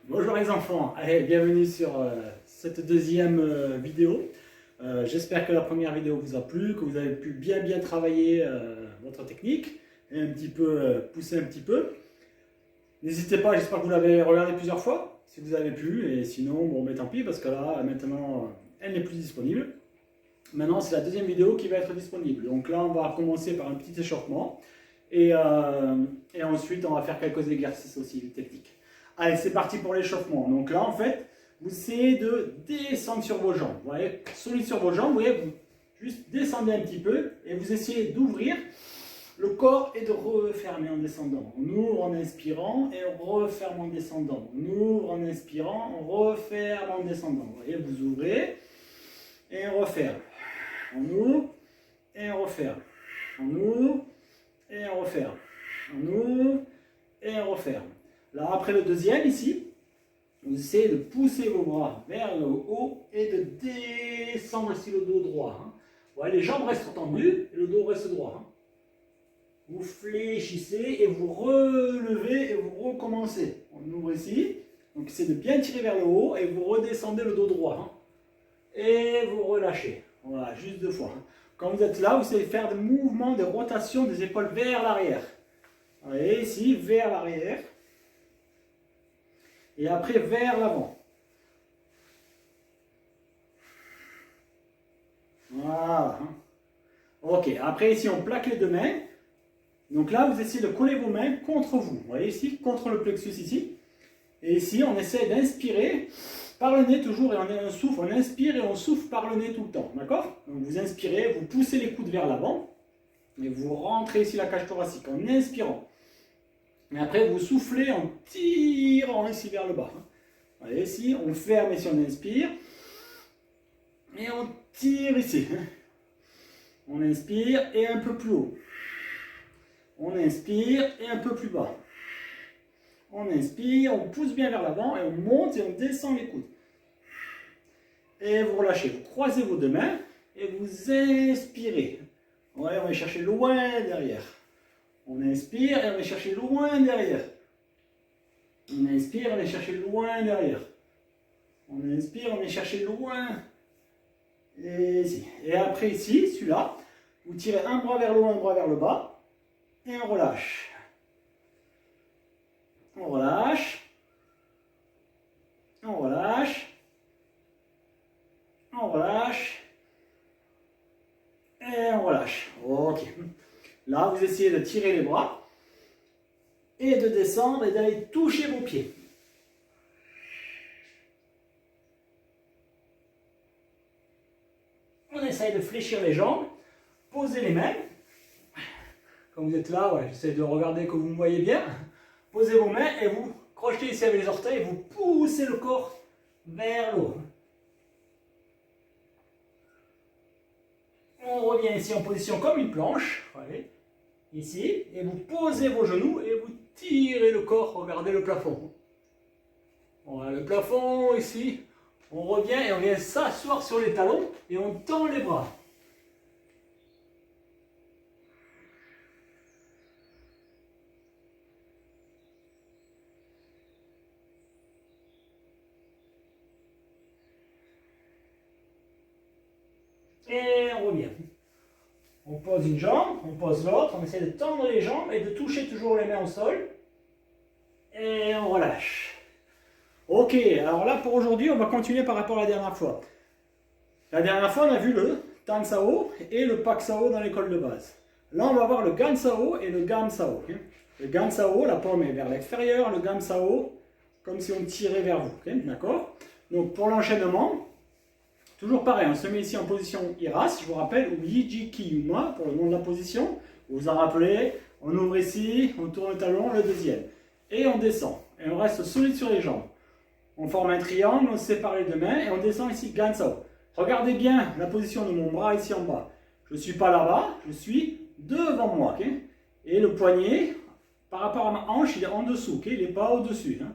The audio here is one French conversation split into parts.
Bonjour les enfants, allez, bienvenue sur cette deuxième vidéo. J'espère que la première vidéo vous a plu, que vous avez pu bien travailler votre technique et un petit peu pousser un petit peu. N'hésitez pas, j'espère que vous l'avez regardé plusieurs fois, si vous avez pu, et sinon, bon, mais tant pis, parce que là, maintenant, elle n'est plus disponible. Maintenant, c'est la deuxième vidéo qui va être disponible. Donc là, on va commencer par un petit échauffement, et ensuite, on va faire quelques exercices aussi techniques. Allez, c'est parti pour l'échauffement. Donc là, en fait, vous essayez de descendre sur vos jambes. Vous voyez, solide sur vos jambes, vous voyez, vous juste descendez un petit peu et vous essayez d'ouvrir le corps et de refermer en descendant. On ouvre en inspirant et on referme en descendant. On ouvre en inspirant, on referme en descendant. Vous voyez, vous ouvrez et on referme. On ouvre et on referme. On ouvre et on referme. On ouvre et on referme. Là, après le deuxième, ici, vous essayez de pousser vos bras vers le haut et de descendre ici le dos droit. Hein. Voilà, les jambes restent tendues et le dos reste droit. Hein. Vous fléchissez et vous relevez et vous recommencez. On ouvre ici. Donc, essayez de bien tirer vers le haut et vous redescendez le dos droit. Hein. Et vous relâchez. Voilà, juste deux fois. Hein. Quand vous êtes là, vous essayez de faire des mouvements, des rotations des épaules vers l'arrière. Et ici, vers l'arrière. Et après, vers l'avant. Voilà. Ok, après ici, on plaque les deux mains. Donc là, vous essayez de coller vos mains contre vous. Vous voyez ici, contre le plexus ici. Et ici, on essaie d'inspirer par le nez toujours. Et on souffle, on inspire et on souffle par le nez tout le temps. D'accord? Donc vous inspirez, vous poussez les coudes vers l'avant. Et vous rentrez ici la cage thoracique en inspirant. Et après, vous soufflez en tirant ici vers le bas. Allez, ici, on ferme ici, on inspire. Et on tire ici. On inspire et un peu plus haut. On inspire et un peu plus bas. On inspire, on pousse bien vers l'avant et on monte et on descend les coudes. Et vous relâchez. Vous croisez vos deux mains et vous inspirez. Ouais, on va chercher loin derrière. On inspire et on va chercher loin derrière. On inspire, on va chercher loin derrière. On inspire, on va chercher loin. Et ici. Et après ici, celui-là, vous tirez un bras vers le haut, un bras vers le bas. Et on relâche. On relâche. On relâche. On relâche. Et on relâche. Ok. Là, vous essayez de tirer les bras et de descendre et d'aller toucher vos pieds. On essaye de fléchir les jambes, posez les mains. Quand vous êtes là, ouais, j'essaie de regarder que vous me voyez bien. Posez vos mains et vous crochetez ici avec les orteils et vous poussez le corps vers le haut. On revient ici en position comme une planche. Allez. Ici, et vous posez vos genoux et vous tirez le corps, regardez le plafond. Voilà le plafond ici, on revient et on vient s'asseoir sur les talons et on tend les bras. Et on revient. On pose une jambe, on pose l'autre, on essaie de tendre les jambes et de toucher toujours les mains au sol. Et on relâche. Ok, alors là pour aujourd'hui, on va continuer par rapport à la dernière fois. La dernière fois, on a vu le Tan Sao et le Pak Sao dans l'école de base. Là, on va voir le Gan Sao et le Gam Sao. Le Gan Sao, la paume est vers l'extérieur, le Gam Sao, comme si on tirait vers vous. D'accord? Donc pour l'enchaînement, toujours pareil, on se met ici en position Iras, je vous rappelle, ou Yiji Kiyuma, pour le nom de la position. Vous vous en rappelez, on ouvre ici, on tourne le talon, le deuxième. Et on descend, et on reste solide sur les jambes. On forme un triangle, on sépare les deux mains, et on descend ici, Gansao. Regardez bien la position de mon bras ici en bas. Je ne suis pas là-bas, je suis devant moi. Okay? Et le poignet, par rapport à ma hanche, il est en dessous, okay? Il n'est pas au-dessus. Hein?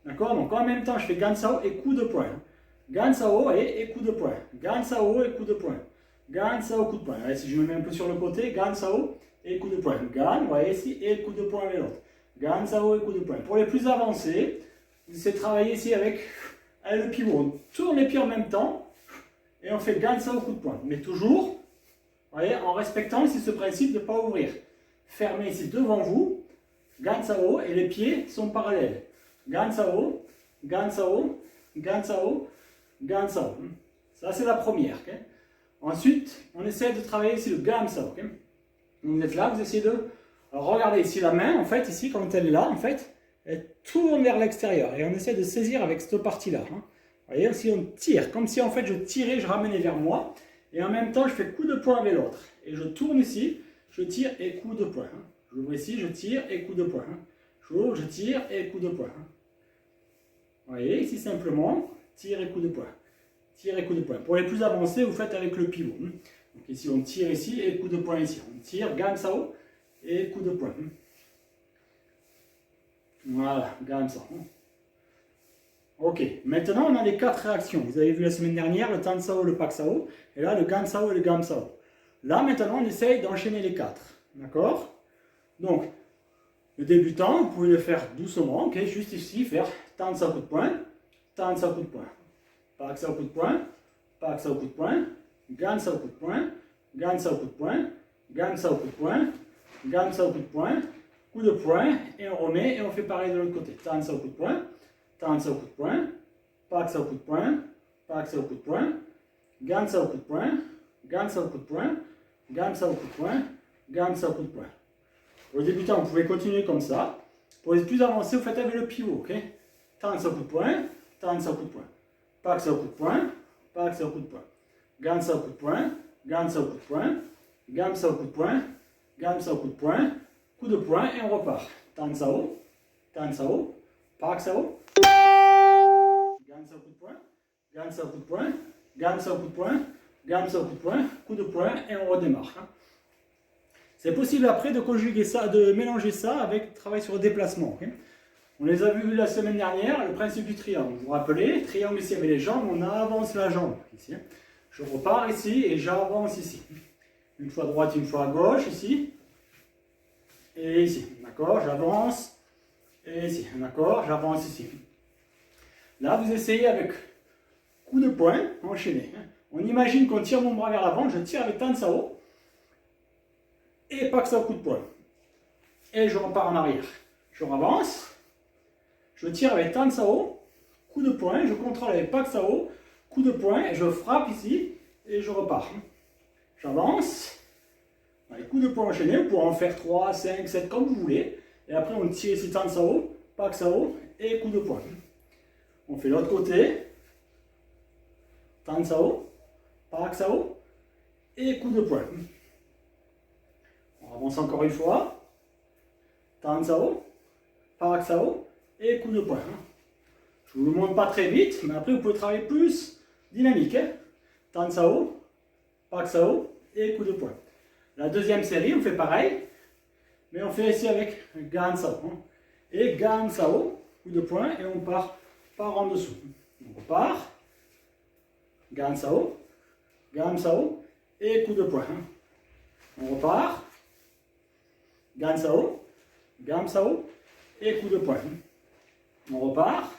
D'accord? Donc en même temps, je fais Gansao et coup de poing. Gansao et coup de poing. Gansao et coup de poing. Gansao, coup de poing. Allez, si je me mets un peu sur le côté, Gansao et coup de poing. Gan, vous voyez ici, et coup de poing avec l'autre. Gansao et coup de poing. Pour les plus avancés, vous essayez de travailler ici avec le pivot. On tourne les pieds en même temps et on fait Gansao coup de poing. Mais toujours, vous voyez, en respectant ici ce principe de ne pas ouvrir. Fermez ici devant vous, Gansao, et les pieds sont parallèles. Gansao, Gansao, Gansao, Gansao. Ça, c'est la première. Okay? Ensuite, on essaie de travailler ici le Gansao. Okay? Donc, vous êtes là, vous essayez de... Alors, regardez ici la main, en fait, ici, quand elle est là, en fait, elle tourne vers l'extérieur. Et on essaie de saisir avec cette partie-là. Hein. Vous voyez, si on tire, comme si en fait je tirais, je ramenais vers moi. Et en même temps, je fais coup de poing avec l'autre. Et je tourne ici, je tire et coup de poing. Hein. J'ouvre ici, je tire et coup de poing. Hein. J'ouvre, je tire et coup de poing. Hein. Vous voyez, ici simplement, tire et coup de poing. Tire et coup de poing. Pour les plus avancés, vous faites avec le pivot. Hein. Donc ici, on tire ici et coup de poing ici. On tire, Gansao et coup de poing. Hein. Voilà, Gansao. Hein. Ok, maintenant on a les 4 réactions. Vous avez vu la semaine dernière le Tansao, le Paksao, et là le Gansao et le Gamsao. Là maintenant on essaye d'enchaîner les 4. D'accord? Donc, le débutant, vous pouvez le faire doucement, ok? Juste ici, faire Tansao coup de poing, Tansao coup de poing, Paksao coup de poing, Paksao coup de poing, Gansao coup de poing, Gansao coup de poing, Gamsao coup de poing, Gamsao coup de poing, coup de poing, et on remet et on fait pareil de l'autre côté. Tansao coup de poing, Tansao coup de poing, Paksao coup de poing, Paksao coup de poing, Gansao coup de poing, Gansao coup de poing, Gamsao coup de poing, Gamsao coup de poing. Pour les débutants, vous pouvez continuer comme ça. Pour les plus avancés, vous faites avec le pivot, ok? Tansao coup de poing, Tansao coup de poing, Paksao coup de poing, Paksao coup de poing, Gansao coup de poing, Gansao coup de poing, Gamsao coup de poing, Gamsao coup de poing, coup de poing et on repart. Tansao, Tansao, Paksao, Gansao coup de poing, Gansao coup de poing, Gamsao coup de poing, Gamsao coup de poing, coup de poing et on redémarre. Hein. C'est possible après de conjuguer ça, de mélanger ça avec le travail sur le déplacement. Okay? On les a vus la semaine dernière, le principe du triangle. Vous vous rappelez, triangle ici avec les jambes, on avance la jambe. Ici. Je repars ici et j'avance ici. Une fois à droite, une fois à gauche, ici. Et ici. D'accord, j'avance. Et ici. D'accord, j'avance ici. Là, vous essayez avec coup de poing, enchaîné. On imagine qu'on tire mon bras vers l'avant, je tire avec Tansao. Et Paksao coup de poing. Et je repars en arrière. Je avance. Je tire avec Tansao, coup de poing. Je contrôle avec Paksao, coup de poing. Et je frappe ici. Et je repars. J'avance. Avec coup de poing enchaîné. Vous pouvez en faire 3, 5, 7 comme vous voulez. Et après on tire ici Tansao, Paksao et coup de poing. On fait l'autre côté. Tansao, Paksao et coup de poing. On avance encore une fois. Tansao, Paksao et coup de poing. Je ne vous le montre pas très vite, mais après vous pouvez travailler plus dynamique. Hein. Tansao, Paksao et coup de poing. La deuxième série, on fait pareil, mais on fait ici avec Gansao. Hein. Et Gansao, coup de poing, et on part par en dessous. On repart. Gansao, Gamsao et coup de poing. Hein. On repart. Gansao, Gamsao et coup de poing. On repart.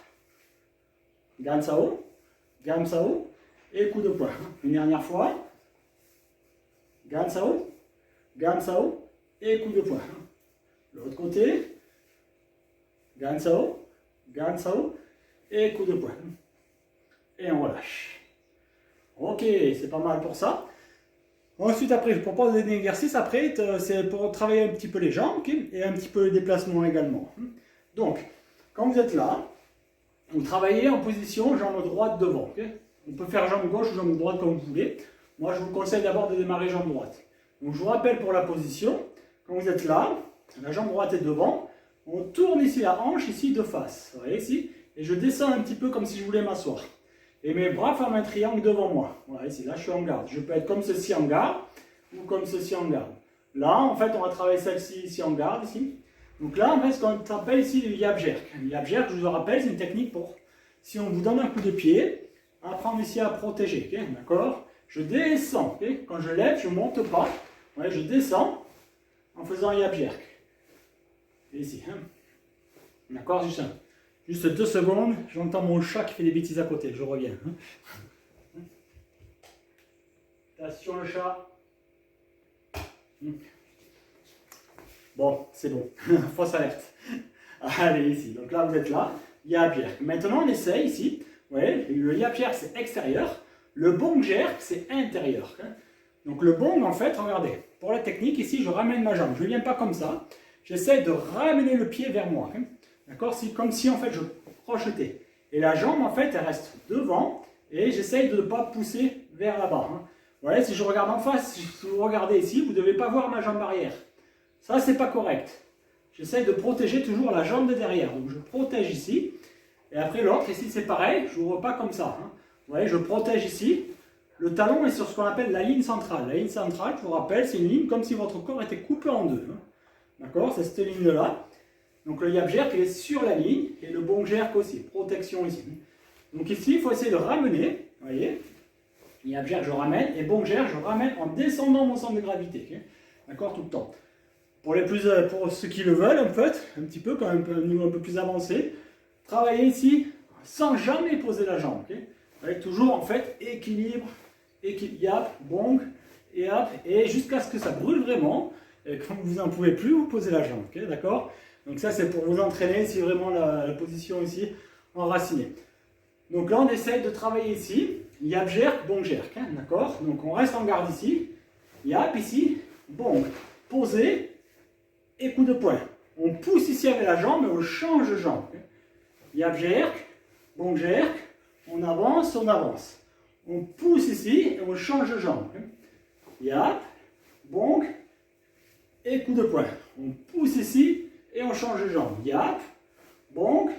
Gansao, Gamsao et coup de poing. Une dernière fois. Gansao, Gamsao et coup de poing. L'autre côté. Gansao, Gamsao et coup de poing. Et on relâche. Ok, c'est pas mal pour ça. Ensuite, après, je propose un exercice. Après, c'est pour travailler un petit peu les jambes, okay, et un petit peu le déplacement également. Donc, quand vous êtes là, vous travaillez en position jambe droite devant. Okay. On peut faire jambe gauche ou jambe droite comme vous voulez. Moi, je vous conseille d'abord de démarrer jambe droite. Donc, je vous rappelle pour la position. Quand vous êtes là, la jambe droite est devant. On tourne ici la hanche, ici de face. Vous voyez ici. Et je descends un petit peu comme si je voulais m'asseoir. Et mes bras forment un triangle devant moi. Voilà, ici, là, je suis en garde. Je peux être comme ceci en garde ou comme ceci en garde. Là, en fait, on va travailler celle-ci ici en garde, ici. Donc là, en fait, ce qu'on appelle ici le yab jerk. Le yab jerk, je vous le rappelle, c'est une technique pour, si on vous donne un coup de pied, apprendre ici à protéger. Okay, d'accord? Je descends. Okay, quand je lève, je ne monte pas. Ouais, je descends en faisant un yab jerk. Et ici. Hein. D'accord? Juste un Juste 2 secondes, j'entends mon chat qui fait des bêtises à côté, je reviens. Attention le chat. Bon, c'est bon, fausse alerte. Allez, ici, donc là vous êtes là, yap jerk. Maintenant on essaye ici, vous voyez, le yap jerk c'est extérieur, le bong jerk c'est intérieur. Donc le bong en fait, regardez, pour la technique ici je ramène ma jambe, je ne viens pas comme ça, j'essaie de ramener le pied vers moi, d'accord, comme si en fait je crochetais. Et la jambe en fait elle reste devant et j'essaye de ne pas pousser vers là-bas. Vous voyez, si je regarde en face, si vous regardez ici, vous ne devez pas voir ma jambe arrière. Ça c'est pas correct. J'essaie de protéger toujours la jambe de derrière. Donc je protège ici. Et après l'autre, ici c'est pareil, je n'ouvre pas comme ça. Vous voyez, je protège ici. Le talon est sur ce qu'on appelle la ligne centrale. La ligne centrale, je vous rappelle, c'est une ligne comme si votre corps était coupé en deux. D'accord? C'est cette ligne-là. Donc le yap jerk, il est sur la ligne. Et le bong jerk aussi. Protection ici. Donc ici, il faut essayer de ramener. Vous voyez? Yap jerk, je ramène. Et bong jerk, je ramène en descendant mon centre de gravité. Okay? D'accord? Tout le temps. Pour ceux qui le veulent, en fait, un petit peu, quand même, un niveau un peu plus avancé, travaillez ici sans jamais poser la jambe. Okay? Avec toujours, en fait, équilibre, yap, bong, et yap, et jusqu'à ce que ça brûle vraiment. Et quand vous n'en pouvez plus, vous posez la jambe. Okay? D'accord? Donc ça, c'est pour vous entraîner, si vraiment la position ici, enracinée. Donc là, on essaye de travailler ici, yap jerk, bong jerk. Hein? D'accord? Donc on reste en garde ici, yap ici, bong, posé, et coup de poing. On pousse ici avec la jambe et on change de jambe. Yap jerk, bong jerk, on avance, on avance. On pousse ici et on change de jambe. Yap, bong et coup de poing. On pousse ici et on change de jambe. Yap, bong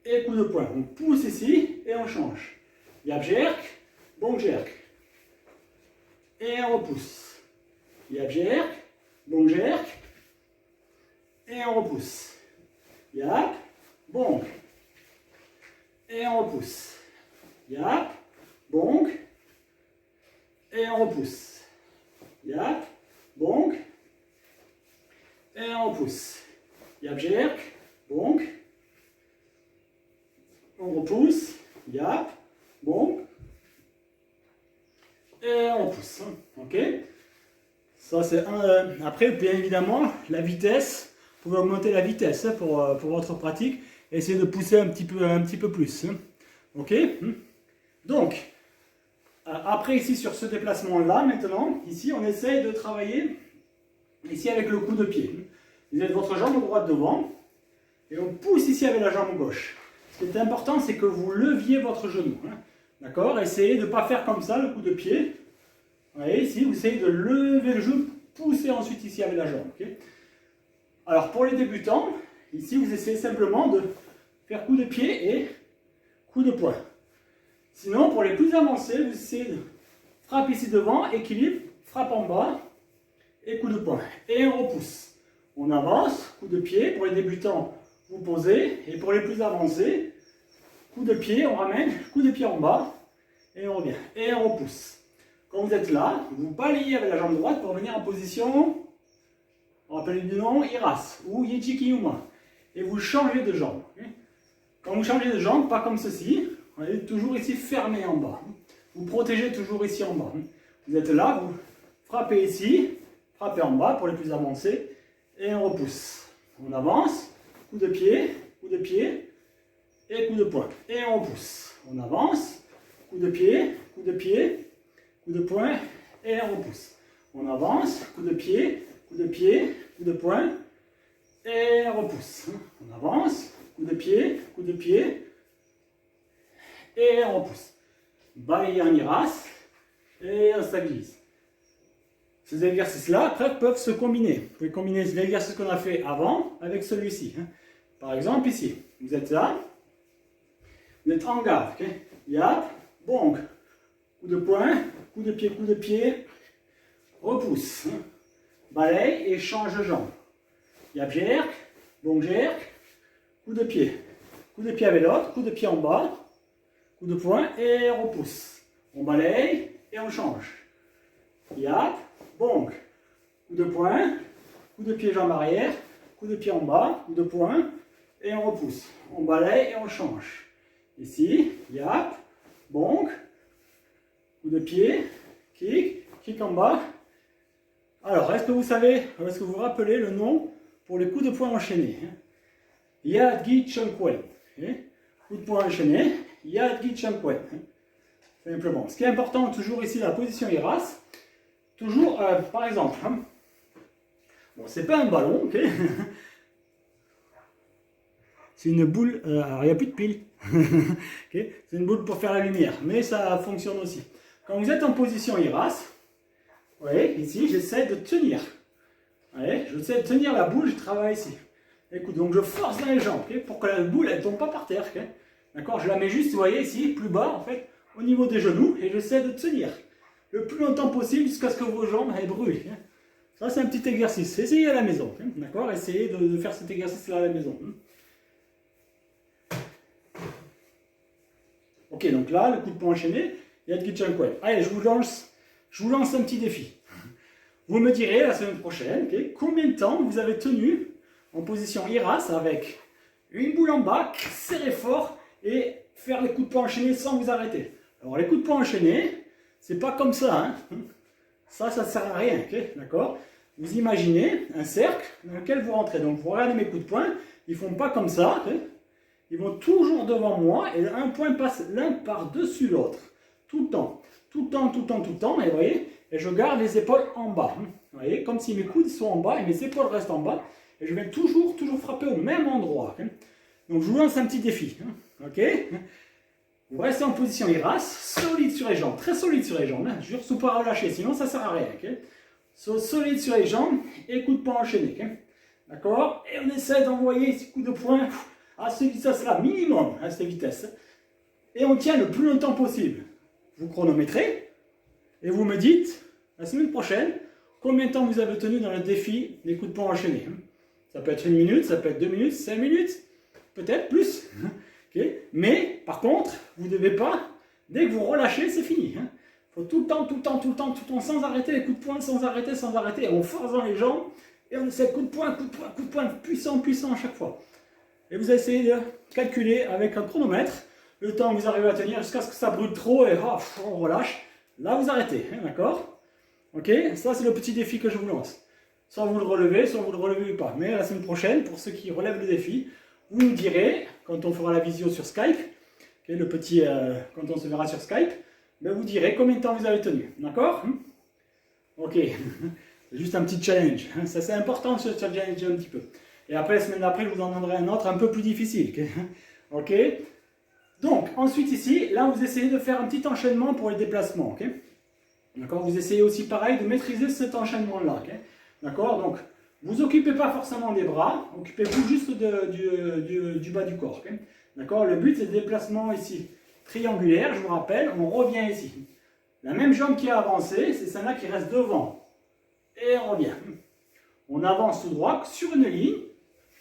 et coup de poing. On pousse ici et on change. Yap jerk, bong jerk. Et on repousse. Yap jerk, bong jerk. Et on repousse. Yap, bong. Et on repousse. Yap, bong. Et on repousse. Yap, bong. Et on repousse. Yap jerk, bong. On repousse. Yap, bong. Et on repousse. Ok? Ça c'est un. Après, bien évidemment, la vitesse. Vous pouvez augmenter la vitesse pour votre pratique. Essayez de pousser un petit peu plus. Ok? Donc, après ici sur ce déplacement-là, maintenant, ici on essaye de travailler ici avec le coup de pied. Vous avez votre jambe droite devant et on pousse ici avec la jambe gauche. Ce qui est important, c'est que vous leviez votre genou. D'accord? Essayez de ne pas faire comme ça le coup de pied. Vous voyez ici, vous essayez de lever le genou, pousser ensuite ici avec la jambe. Okay? Alors pour les débutants, ici vous essayez simplement de faire coup de pied et coup de poing. Sinon pour les plus avancés, vous essayez de frapper ici devant, équilibre, frappe en bas et coup de poing. Et on repousse. On avance, coup de pied. Pour les débutants, vous posez. Et pour les plus avancés, coup de pied, on ramène, coup de pied en bas et on revient. Et on repousse. Quand vous êtes là, vous balayez avec la jambe droite pour venir en position... On rappelle du nom, Iras ou Yichikiyuma. Et vous changez de jambe. Quand vous changez de jambe, pas comme ceci, vous allez toujours ici fermé en bas. Vous protégez toujours ici en bas. Vous êtes là, vous frappez ici, frappez en bas pour les plus avancés, et on repousse. On avance, coup de pied, et coup de poing. Et on repousse. On avance, coup de pied, coup de poing, et on repousse. On avance, coup de pied, coup de poing, et on repousse. On avance, coup de pied, et on repousse. Balayer en Iras, et on stabilise. Ces exercices-là, après, peuvent se combiner. Vous pouvez combiner l'exercice qu'on a fait avant avec celui-ci. Par exemple, ici, vous êtes là, vous êtes en garde. Okay? Yap, bong, coup de poing, coup de pied, repousse. Balaye et change de jambe. Yap jerk, bong jerk, coup de pied. Coup de pied avec l'autre, coup de pied en bas, coup de poing et repousse. On balaye et on change. Yap, bong, coup de poing, coup de pied jambe arrière, coup de pied en bas, coup de poing et on repousse. On balaye et on change. Ici, yap, bonk, coup de pied, kick en bas. Alors, est-ce que vous savez, est-ce que vous vous rappelez le nom pour les coups de poing enchaînés? Yadgi Chunkwen. Coup de poing enchaîné, Yadgi Chunkwen. Simplement. Ce qui est important, toujours ici, la position IRAS. Toujours, par exemple, bon, c'est pas un ballon, ok? C'est une boule, alors il n'y a plus de pile. Okay, c'est une boule pour faire la lumière, mais ça fonctionne aussi. Quand vous êtes en position IRAS, vous voyez, ici, j'essaie de tenir. Allez, j'essaie de tenir la boule, je travaille ici. Écoute, donc je force dans les jambes, okay, pour que la boule, elle ne tombe pas par terre. Okay. D'accord, je la mets juste, vous voyez, ici, plus bas, en fait, au niveau des genoux, et j'essaie de tenir le plus longtemps possible jusqu'à ce que vos jambes, elles brûlent. Okay. Ça, c'est un petit exercice. Essayez à la maison. Okay. D'accord, essayez de faire cet exercice-là à la maison. Ok, donc là, le coup de poing enchaîné, Yadgi Chunkwen. Allez, je vous lance un petit défi. Vous me direz la semaine prochaine, okay, combien de temps vous avez tenu en position IRAS avec une boule en bas, serrer fort et faire les coups de poing enchaînés sans vous arrêter. Alors, les coups de poing enchaînés, c'est pas comme ça. Hein. Ça sert à rien, okay, d'accord? Vous imaginez un cercle dans lequel vous rentrez. Donc, vous regardez mes coups de poing, ils font pas comme ça. Okay. Ils vont toujours devant moi et un point passe l'un par-dessus l'autre. Tout le temps. Tout le temps, tout le temps, tout le temps. Et vous voyez, et je garde les épaules en bas. Vous voyez, comme si mes coudes sont en bas et mes épaules restent en bas. Et je vais toujours frapper au même endroit. Donc je vous lance un petit défi. Ok? Vous restez en position IRAS, solide sur les jambes, très solide sur les jambes. Surtout pas relâcher, sinon ça ne sert à rien. Okay? Solide sur les jambes et coup de poing enchaîné. Okay? D'accord? Et on essaie d'envoyer ces coups de poing à cette vitesse-là, minimum, à cette vitesse. Et on tient le plus longtemps possible. Vous chronométrez et vous me dites, la semaine prochaine, combien de temps vous avez tenu dans le défi des coups de poing enchaînés. Ça peut être 1 minute, ça peut être 2 minutes, 5 minutes, peut-être plus. Okay. Mais, par contre, vous ne devez pas, dès que vous relâchez, c'est fini. Il faut tout le temps, sans arrêter les coups de poing, sans arrêter. Et on force dans les jambes et on essaie coup de poing, puissant à chaque fois. Et vous essayez de calculer avec un chronomètre le temps que vous arrivez à tenir jusqu'à ce que ça brûle trop et on relâche. Là, vous arrêtez, d'accord? Ok? Ça, c'est le petit défi que je vous lance. Soit vous le relevez, soit vous ne le relevez pas. Mais la semaine prochaine, pour ceux qui relèvent le défi, vous nous direz, quand on fera la visio sur Skype, okay, quand on se verra sur Skype, ben vous direz combien de temps vous avez tenu. D'accord? Ok. C'est juste un petit challenge. Ça, c'est important, ce challenge un petit peu. Et après, la semaine d'après, je vous en donnerai un autre un peu plus difficile. Ok? Donc, ensuite ici, là, vous essayez de faire un petit enchaînement pour les déplacements. Okay? D'accord? Vous essayez aussi, pareil, de maîtriser cet enchaînement-là. Okay? D'accord? Donc, vous occupez pas forcément des bras, occupez-vous juste du bas du corps. Okay? D'accord? Le but, c'est le déplacement ici triangulaire, je vous rappelle, on revient ici. La même jambe qui a avancé, c'est celle-là qui reste devant. Et on revient. On avance tout droit sur une ligne.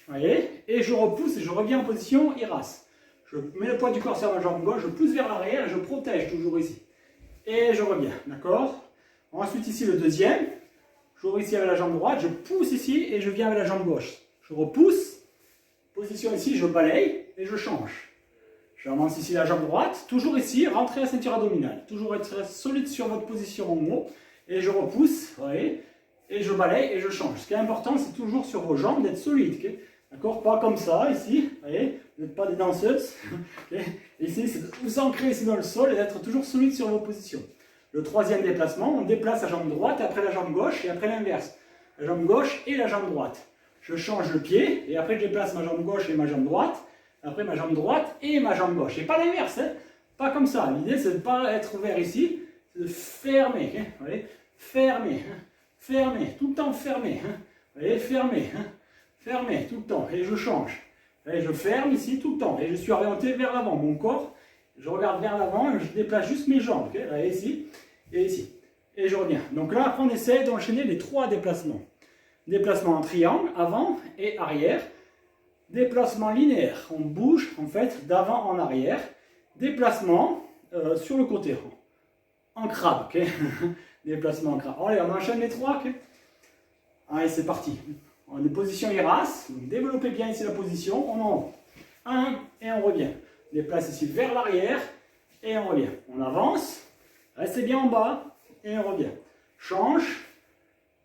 Voyez, et je repousse et je reviens en position IRAS. Je mets le poids du corps sur ma jambe gauche, je pousse vers l'arrière et je protège toujours ici. Et je reviens, d'accord? Ensuite ici le deuxième, j'ouvre ici avec la jambe droite, je pousse ici et je viens avec la jambe gauche. Je repousse, position ici, je balaye et je change. J'avance ici la jambe droite, toujours ici, rentrer la ceinture abdominale. Toujours être solide sur votre position en haut. Et je repousse, vous voyez, et je balaye et je change. Ce qui est important, c'est toujours sur vos jambes d'être solide. Okay? D'accord? Pas comme ça, ici. Vous voyez? Vous n'êtes pas des danseuses. Okay? Ici, c'est de vous ancrer ici dans le sol et d'être toujours solide sur vos positions. Le troisième déplacement, on déplace la jambe droite, après la jambe gauche et après l'inverse. La jambe gauche et la jambe droite. Je change le pied et après je déplace ma jambe gauche et ma jambe droite. Après ma jambe droite et ma jambe gauche. Et pas l'inverse. Hein? Pas comme ça. L'idée, c'est de ne pas être ouvert ici. C'est de fermer. Hein? Vous voyez? Fermer. Hein? Fermer. Tout le temps fermer. Hein? Vous voyez? Fermer. Hein? Fermer tout le temps. Et je change. Et je ferme ici tout le temps. Et je suis orienté vers l'avant. Mon corps, je regarde vers l'avant et je déplace juste mes jambes. Okay? Là, ici et ici. Et je reviens. Donc là, après, on essaie d'enchaîner les 3 déplacements. Déplacement en triangle, avant et arrière. Déplacement linéaire. On bouge, en fait, d'avant en arrière. Déplacement sur le côté. En crabe. Okay? Déplacement en crabe. Allez, on enchaîne les 3. Okay? Allez, c'est parti. On est position IRAS. Donc développez bien ici la position. On en 1 et on revient. On déplace ici vers l'arrière et on revient. On avance. Restez bien en bas et on revient. Change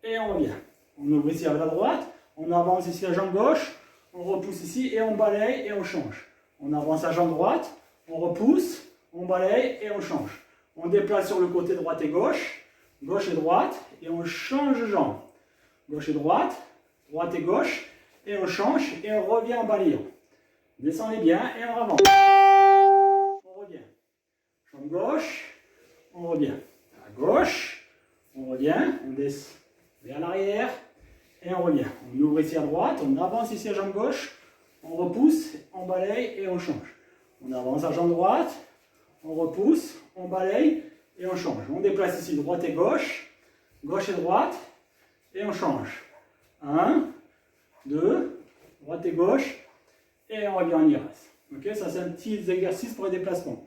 et on revient. On ouvre ici avec la droite. On avance ici la jambe gauche. On repousse ici et on balaye et on change. On avance la jambe droite. On repousse. On balaye et on change. On déplace sur le côté droite et gauche. Gauche et droite. Et on change de jambe. Gauche et droite. Droite et gauche. Et on change et on revient en balayant. Descendez bien et on avance. On revient. Jambe gauche. On revient. À gauche. On revient. On descend vers l'arrière. Et on revient. On ouvre ici à droite. On avance ici à jambe gauche. On repousse. On balaye et on change. On avance à jambe droite. On repousse. On balaye et on change. On déplace ici droite et gauche. Gauche et droite. Et on change. 1, 2, droite et gauche. Et on revient en IRAS. Ok, ça c'est un petit exercice pour les déplacements.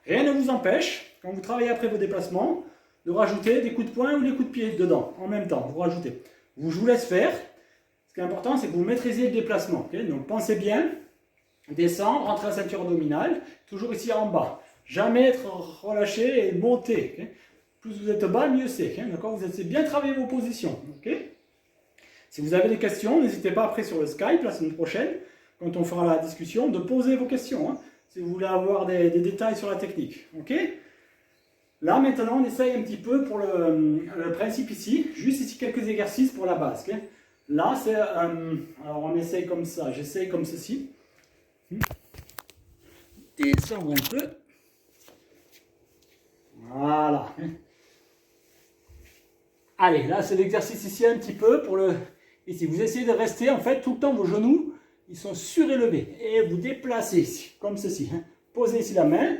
Rien ne vous empêche, quand vous travaillez après vos déplacements, de rajouter des coups de poing ou des coups de pied dedans, en même temps. Vous rajoutez. Je vous laisse faire. Ce qui est important, c'est que vous maîtrisez le déplacement. Okay, donc pensez bien, descendre, rentrer la ceinture abdominale, toujours ici en bas. Jamais être relâché et monter. Okay, plus vous êtes bas, mieux c'est. Okay, d'accord, vous essayez bien travailler vos positions. Okay. Si vous avez des questions, n'hésitez pas après sur le Skype la semaine prochaine, quand on fera la discussion, de poser vos questions. Hein, si vous voulez avoir des détails sur la technique. Ok. Là maintenant, on essaye un petit peu pour le principe ici. Juste ici quelques exercices pour la base. Okay. Là, c'est... alors on essaye comme ça. J'essaye comme ceci. Descendre un peu. Voilà. Allez, là c'est l'exercice ici un petit peu pour le... Ici, vous essayez de rester en fait tout le temps vos genoux, ils sont surélevés. Et vous déplacez ici, comme ceci. Hein. Posez ici la main,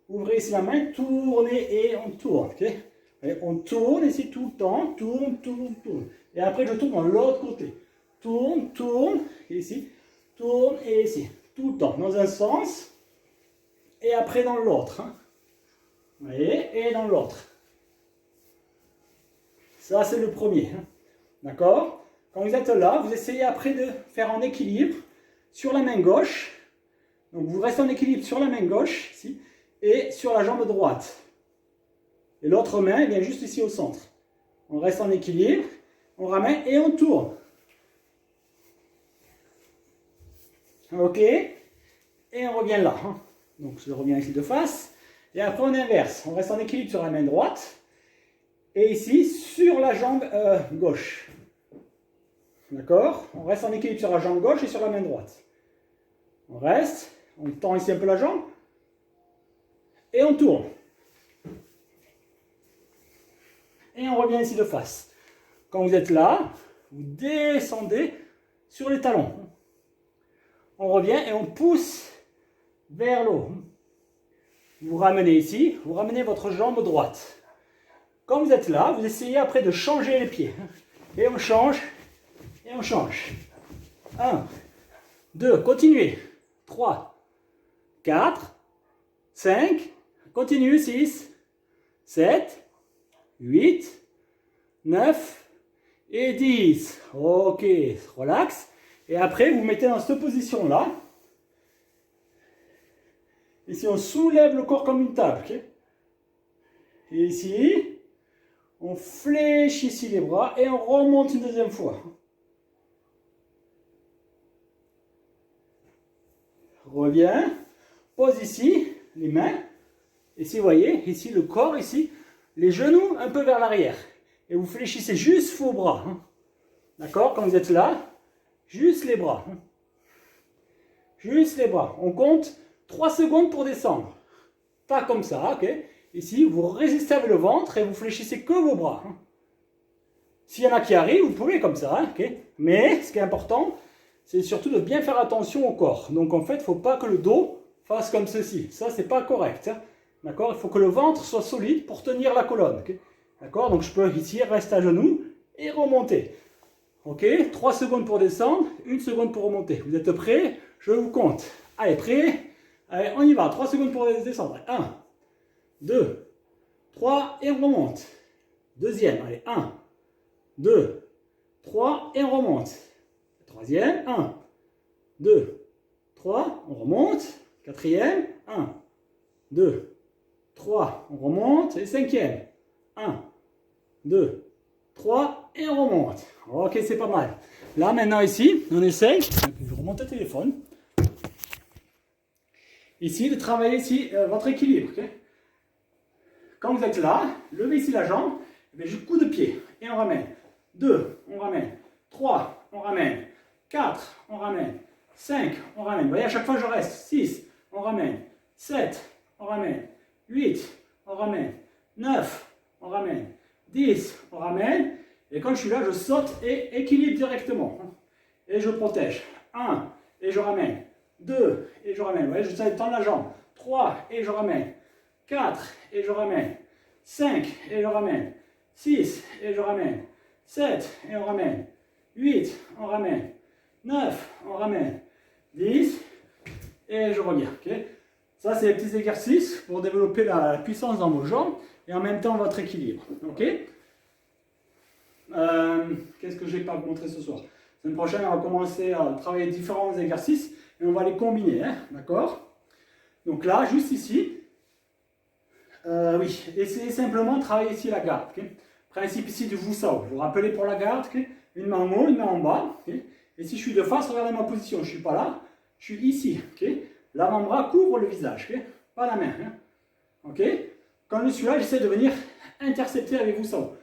ouvrez ici la main, tournez et on tourne. Okay. Et on tourne ici tout le temps, tourne, tourne, tourne. Et après je tourne dans l'autre côté. Tourne, tourne, et ici, tourne et ici. Tout le temps, dans un sens, et après dans l'autre. Hein. Vous voyez, et dans l'autre. Ça, c'est le premier. Hein. D'accord? Quand vous êtes là, vous essayez après de faire en équilibre sur la main gauche. Donc, vous restez en équilibre sur la main gauche, ici, et sur la jambe droite. Et l'autre main vient juste ici au centre. On reste en équilibre, on ramène et on tourne. Ok? Et on revient là. Hein. Donc, je reviens ici de face. Et après, on inverse. On reste en équilibre sur la main droite. Et ici, sur la jambe gauche. D'accord? On reste en équilibre sur la jambe gauche et sur la main droite. On reste. On tend ici un peu la jambe. Et on tourne. Et on revient ici de face. Quand vous êtes là, vous descendez sur les talons. On revient et on pousse vers le haut. Vous ramenez ici, vous ramenez votre jambe droite. Quand vous êtes là, vous essayez après de changer les pieds. Et on change, et on change. 1, 2, continuez. 3, 4, 5, continue, 6, 7, 8, 9 et 10. Ok, relax. Et après, vous mettez dans cette position-là. Ici, on soulève le corps comme une table. Okay. Et ici, on fléchit ici les bras et on remonte une deuxième fois. Reviens, pose ici les mains. Ici, vous voyez, ici le corps, ici, les genoux un peu vers l'arrière. Et vous fléchissez juste vos bras. Hein. D'accord? Quand vous êtes là, juste les bras. Hein. Juste les bras. On compte 3 secondes pour descendre. Pas comme ça, ok? Ici, vous résistez avec le ventre et vous fléchissez que vos bras. Hein. S'il y en a qui arrivent, vous pouvez comme ça, hein, ok? Mais ce qui est important, c'est surtout de bien faire attention au corps. Donc en fait, il ne faut pas que le dos fasse comme ceci. Ça, c'est pas correct. Hein. D'accord? Il faut que le ventre soit solide pour tenir la colonne. Okay? D'accord? Donc je peux ici rester à genoux et remonter. Ok? 3 secondes pour descendre, 1 seconde pour remonter. Vous êtes prêts? Je vous compte. Allez, prêts? Allez, on y va. 3 secondes pour descendre. 1, 2, 3 et on remonte. Deuxième. Allez, 1, 2, 3 et on remonte. Troisième, 1, 2, 3, on remonte. Quatrième, 1, 2, 3, on remonte. Et cinquième, 1, 2, 3, et on remonte. Ok, c'est pas mal. Là, maintenant, ici, on essaye. Je remonte le téléphone. Ici, de travailler ici votre équilibre. Okay. Quand vous êtes là, levez ici la jambe. Et je coup de pied. Et on ramène. 2, on ramène. 3, on ramène. 4, on ramène. 5, on ramène. Vous voyez, à chaque fois, je reste. 6, on ramène. 7, on ramène. 8, on ramène. 9, on ramène. 10, on ramène. Et quand je suis là, je saute et équilibre directement. Et je protège. 1, et je ramène. 2, et je ramène. Vous voyez, je tends la jambe. 3, et je ramène. 4, et je ramène. 5, et je ramène. 6, et je ramène. 7, et on ramène. 8, on ramène. 9, on ramène. 10, et je reviens. Okay. Ça, c'est les petits exercices pour développer la puissance dans vos jambes et en même temps votre équilibre. Ok. Qu'est-ce que je n'ai pas montré ce soir? La semaine prochaine, on va commencer à travailler différents exercices et on va les combiner. Hein, d'accord? Donc là, juste ici, oui, essayez simplement de travailler ici la garde. Okay? Principe ici du Wusao. Vous vous rappelez pour la garde, okay? Une main en haut, une main en bas. Okay? Et si je suis de face, regardez ma position. Je ne suis pas là, je suis ici. Okay? L'avant-bras couvre le visage, okay? Pas la main. Hein? Okay? Quand je suis là, j'essaie de venir intercepter avec Wusao.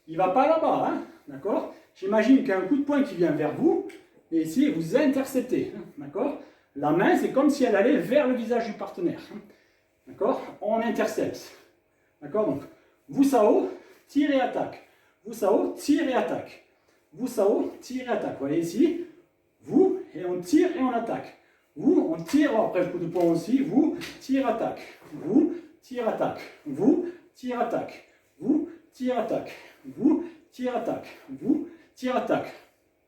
Il ne va pas là-bas, hein? D'accord? J'imagine qu'il y a un coup de poing qui vient vers vous, et ici, vous interceptez. Hein? D'accord? La main, c'est comme si elle allait vers le visage du partenaire. Hein? D'accord? On intercepte. D'accord? Donc, Wusao, tire et attaque. Wusao, tire et attaque. Wusao, tire et attaque. Vous voyez ici, vous, et on tire et on attaque. Vous, on tire, après le coup de poing aussi, vous, tire, attaque. Vous, tire, attaque. Vous, tire, attaque. Vous, tire, attaque. Vous, tire, attaque. Vous, tire, attaque.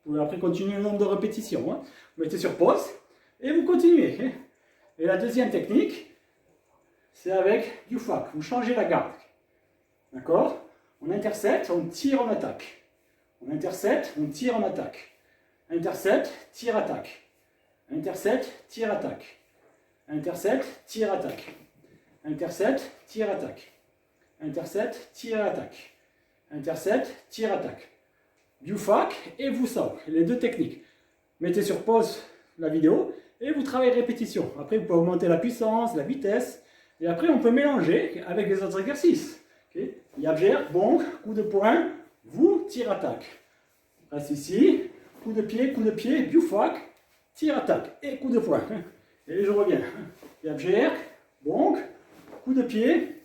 Vous pouvez après continuer le nombre de répétitions. Hein. Vous mettez sur pause et vous continuez. Hein. Et la deuxième technique, c'est avec du fac. Vous changez la garde. D'accord? On intercepte, on tire, on attaque. On intercepte, on tire, on attaque. Intercepte, tire, attaque. Intercepte, tire, attaque. Intercepte, tire, attaque. Intercepte, tire, attaque. Intercepte, tire, attaque. Intercepte, tire, attaque. Du fac et Wusao, les deux techniques. Mettez sur pause la vidéo et vous travaillez répétition. Après, vous pouvez augmenter la puissance, la vitesse. Et après, on peut mélanger avec les autres exercices. Okay. Yabger, bon, coup de poing, vous, tire, attaque. Reste ici, coup de pied, du fac, tire, attaque et coup de poing. Et je reviens. Yabger, bon, coup de pied,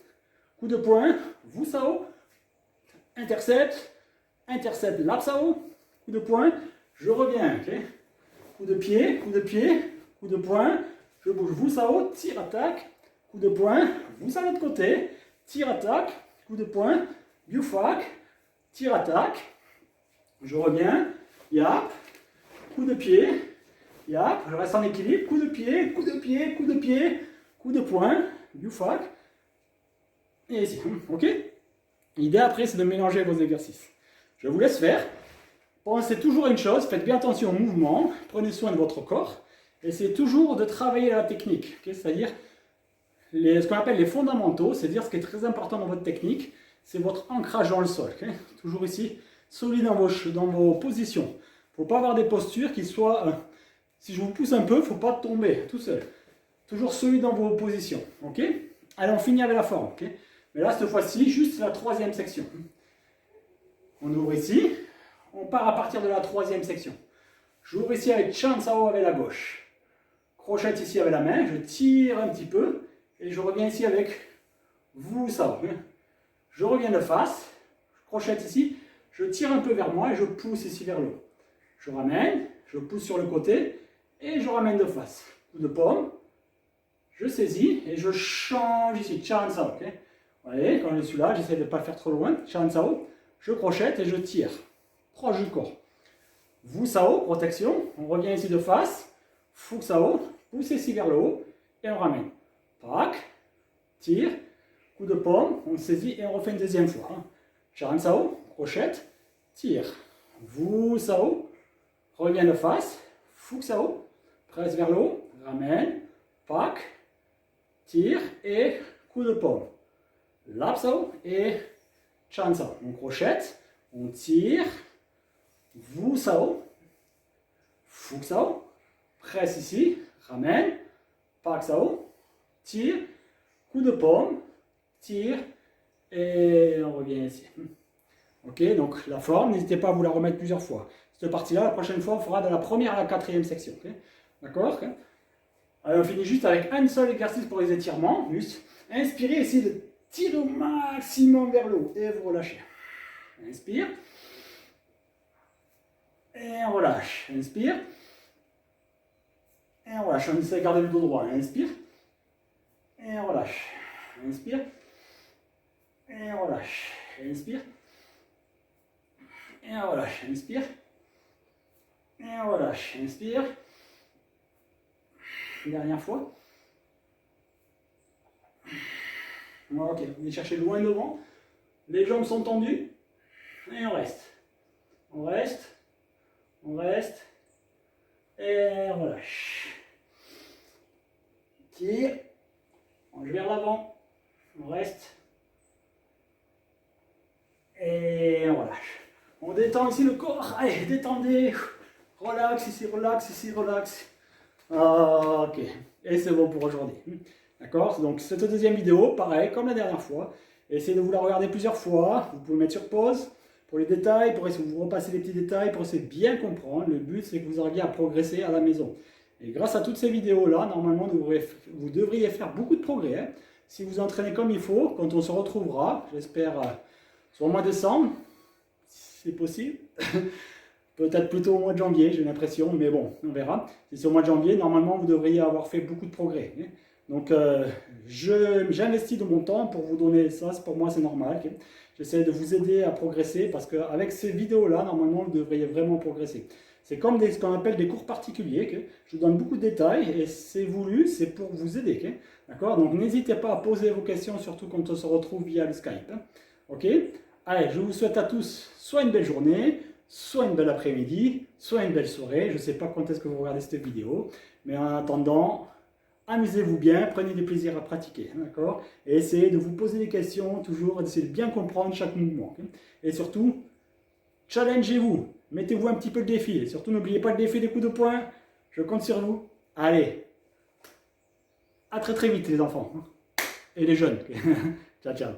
coup de poing, Wusao, intercepte, lapsao, coup de poing, je reviens. Okay. Coup de pied, coup de poing, je bouge, Wusao, tire, attaque, coup de poing, vous à l'autre côté, tire, attaque, coup de poing, Bufak, tire, attaque, je reviens, yap, coup de pied, yap, je reste en équilibre, coup de pied, coup de pied, coup de pied, coup de poing, Bufak, et ici, ok? L'idée après, c'est de mélanger vos exercices. Je vous laisse faire. Pensez toujours à une chose, faites bien attention au mouvement, prenez soin de votre corps, essayez toujours de travailler la technique, okay? C'est-à-dire ce qu'on appelle les fondamentaux, c'est-à-dire ce qui est très important dans votre technique, c'est votre ancrage dans le sol. Okay? Toujours ici, solide dans vos positions. Il ne faut pas avoir des postures qui soient, si je vous pousse un peu, il ne faut pas tomber tout seul. Toujours solide dans vos positions. Ok? Allez, on finit avec la forme. Okay? Mais là, cette fois-ci, juste la troisième section. On ouvre ici, on part à partir de la troisième section. J'ouvre ici avec Chan Sao avec la gauche. Crochette ici avec la main, je tire un petit peu. Et je reviens ici avec Wusao. Je reviens de face, je crochette ici, je tire un peu vers moi et je pousse ici vers le haut. Je ramène, je pousse sur le côté et je ramène de face. Coup de paume, je saisis et je change ici, Chan Sao. Okay. Vous voyez, quand je suis là, j'essaie de ne pas faire trop loin. Chan Sao, je crochette et je tire. Proche du corps. Wusao, protection, on revient ici de face. Fusao, pousse ici vers le haut et on ramène. Pac, tire, coup de paume, on saisit et on refait une deuxième fois. Chan Sao, crochette, tire. Wusao, reviens de face, Fuxao, presse vers le haut, ramène, pack, tire et coup de paume. Lapsao et Chansao. On crochette, on tire, Wusao, Fuxao, presse ici, ramène, Paksao, tire, coup de paume, tire et on revient ici. Ok, donc la forme, n'hésitez pas à vous la remettre plusieurs fois. Cette partie-là, la prochaine fois, on fera de la première à la quatrième section. Okay, d'accord? Alors on finit juste avec un seul exercice pour les étirements. Juste inspirez, essayez de tirer au maximum vers le haut et vous relâchez. Inspire. Et on relâche. Inspire. Et on relâche. On essaie de garder le dos droit. Inspire. Et on relâche. Inspire. Et on relâche. Inspire. Et on relâche. Inspire. Et on relâche. Inspire. Dernière fois. Ok, vous venez chercher loin devant. Les jambes sont tendues. Et on reste. On reste. On reste. Et on relâche. Tire. On va vers l'avant. On reste. Et on relâche. On détend ici le corps. Allez, détendez. Relax ici, relax ici, relax. Ok. Et c'est bon pour aujourd'hui. D'accord? Donc cette deuxième vidéo, pareil, comme la dernière fois. Essayez de vous la regarder plusieurs fois. Vous pouvez mettre sur pause pour les détails, pour essayer de vous repasser les petits détails, pour essayer de bien comprendre. Le but, c'est que vous arriviez à progresser à la maison. Et grâce à toutes ces vidéos-là, normalement, vous devriez faire beaucoup de progrès. Hein. Si vous entraînez comme il faut, quand on se retrouvera, j'espère, soit au mois de décembre, si c'est possible. Peut-être plutôt au mois de janvier, j'ai l'impression, mais bon, on verra. Si c'est au mois de janvier, normalement, vous devriez avoir fait beaucoup de progrès. Hein. Donc, j'investis de mon temps pour vous donner ça, pour moi, c'est normal. Okay. J'essaie de vous aider à progresser parce qu'avec ces vidéos-là, normalement, vous devriez vraiment progresser. C'est comme ce qu'on appelle des cours particuliers. Okay. Je vous donne beaucoup de détails et c'est voulu, c'est pour vous aider. Okay. D'accord? Donc, n'hésitez pas à poser vos questions, surtout quand on se retrouve via le Skype. Hein. Ok? Allez, je vous souhaite à tous soit une belle journée, soit une belle après-midi, soit une belle soirée. Je ne sais pas quand est-ce que vous regardez cette vidéo, mais en attendant, amusez-vous bien, prenez du plaisir à pratiquer, d'accord? Et essayez de vous poser des questions, toujours, d'essayer de bien comprendre chaque mouvement. Okay? Et surtout, challengez-vous, mettez-vous un petit peu le défi. Et surtout, n'oubliez pas le défi des coups de poing, je compte sur vous. Allez, à très très vite les enfants, et les jeunes. Ciao, ciao.